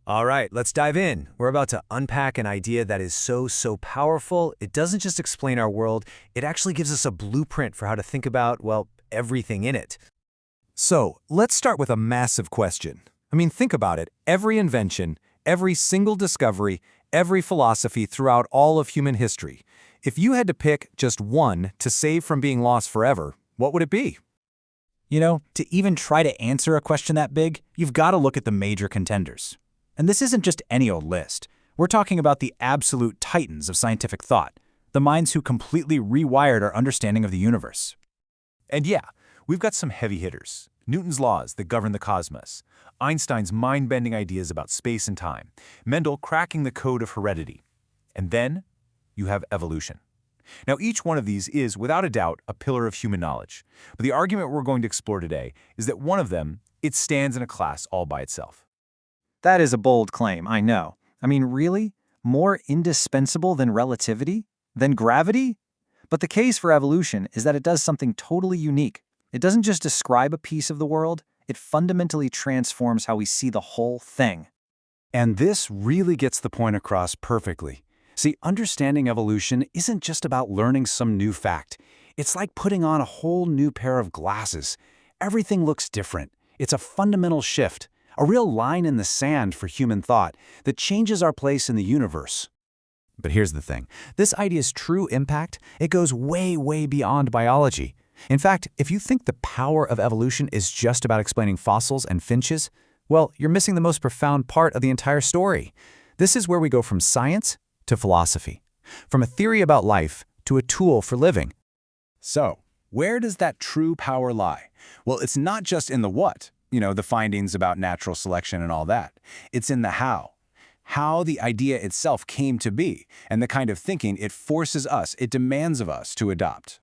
All right, let's dive in. We're about to unpack an idea that is so powerful. It doesn't just explain our world, it actually gives us a blueprint for how to think about, well, everything in it. So, let's start with a massive question. Think about it. Every invention, every single discovery, every philosophy throughout all of human history. If you had to pick just one to save from being lost forever, what would it be? To even try to answer a question that big, you've got to look at the major contenders. And this isn't just any old list. We're talking about the absolute titans of scientific thought, the minds who completely rewired our understanding of the universe. And yeah, we've got some heavy hitters. Newton's laws that govern the cosmos, Einstein's mind-bending ideas about space and time, Mendel cracking the code of heredity. And then you have evolution. Now, each one of these is, without a doubt, a pillar of human knowledge. But the argument we're going to explore today is that one of them, it stands in a class all by itself. That is a bold claim, I know. Really? More indispensable than relativity? Than gravity? But the case for evolution is that it does something totally unique. It doesn't just describe a piece of the world, it fundamentally transforms how we see the whole thing. And this really gets the point across perfectly. See, understanding evolution isn't just about learning some new fact. It's like putting on a whole new pair of glasses. Everything looks different. It's a fundamental shift, a real line in the sand for human thought that changes our place in the universe. But here's the thing. This idea's true impact, it goes way beyond biology. In fact, if you think the power of evolution is just about explaining fossils and finches, well, you're missing the most profound part of the entire story. This is where we go from science to philosophy, from a theory about life to a tool for living. So, where does that true power lie? Well, it's not just in the what, the findings about natural selection and all that. It's in the how. How the idea itself came to be, and the kind of thinking it forces us, it demands of us to adopt.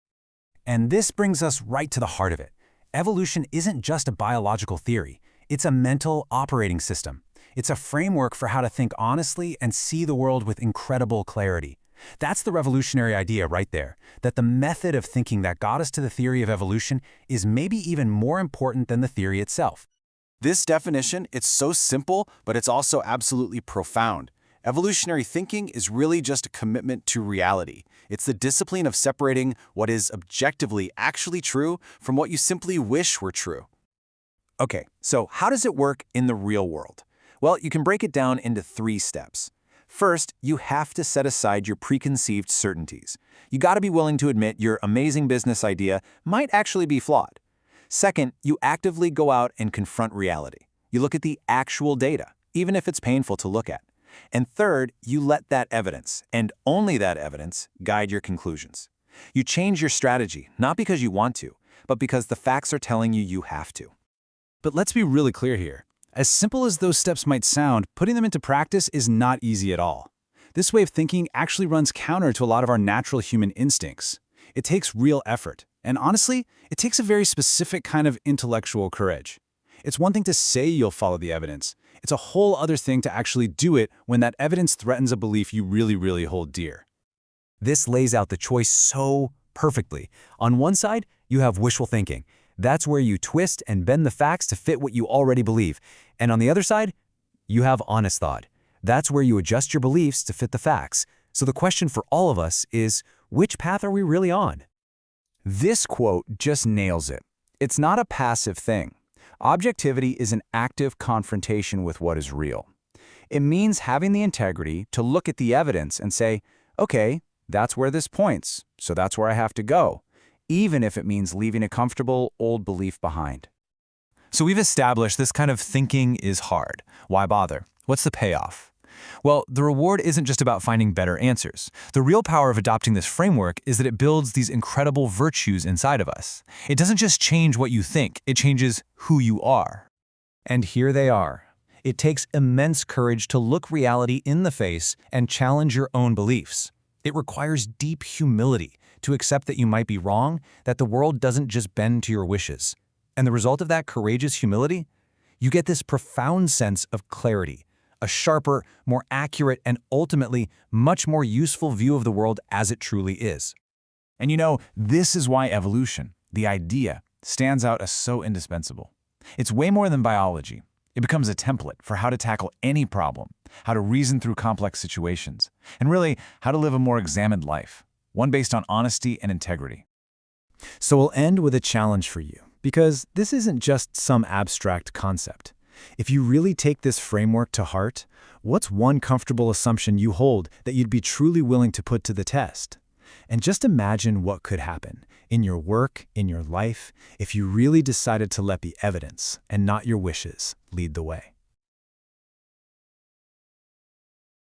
And this brings us right to the heart of it. Evolution isn't just a biological theory. It's a mental operating system. It's a framework for how to think honestly and see the world with incredible clarity. That's the revolutionary idea right there, that the method of thinking that got us to the theory of evolution is maybe even more important than the theory itself. This definition, it's so simple, but it's also absolutely profound. Evolutionary thinking is really just a commitment to reality. It's the discipline of separating what is objectively actually true from what you simply wish were true. Okay, so how does it work in the real world? Well, you can break it down into 3 steps. First, you have to set aside your preconceived certainties. You got to be willing to admit your amazing business idea might actually be flawed. Second, you actively go out and confront reality. You look at the actual data, even if it's painful to look at. And third, you let that evidence, and only that evidence, guide your conclusions. You change your strategy, not because you want to, but because the facts are telling you have to. But let's be really clear here. As simple as those steps might sound, putting them into practice is not easy at all. This way of thinking actually runs counter to a lot of our natural human instincts. It takes real effort, and honestly, it takes a very specific kind of intellectual courage. It's one thing to say you'll follow the evidence. It's a whole other thing to actually do it when that evidence threatens a belief you really hold dear. This lays out the choice so perfectly. On one side, you have wishful thinking. That's where you twist and bend the facts to fit what you already believe. And on the other side, you have honest thought. That's where you adjust your beliefs to fit the facts. So the question for all of us is, which path are we really on? This quote just nails it. It's not a passive thing. Objectivity is an active confrontation with what is real. It means having the integrity to look at the evidence and say, okay, that's where this points, so that's where I have to go, even if it means leaving a comfortable old belief behind. So we've established this kind of thinking is hard. Why bother? What's the payoff? Well, the reward isn't just about finding better answers. The real power of adopting this framework is that it builds these incredible virtues inside of us. It doesn't just change what you think, it changes who you are. And here they are. It takes immense courage to look reality in the face and challenge your own beliefs. It requires deep humility to accept that you might be wrong, that the world doesn't just bend to your wishes. And the result of that courageous humility? You get this profound sense of clarity, a sharper, more accurate, and ultimately much more useful view of the world as it truly is. And this is why evolution, the idea, stands out as so indispensable. It's way more than biology. It becomes a template for how to tackle any problem, how to reason through complex situations, and really, how to live a more examined life, one based on honesty and integrity. So we'll end with a challenge for you, because this isn't just some abstract concept. If you really take this framework to heart, what's one comfortable assumption you hold that you'd be truly willing to put to the test? And just imagine what could happen in your work, in your life, if you really decided to let the evidence, and not your wishes, lead the way.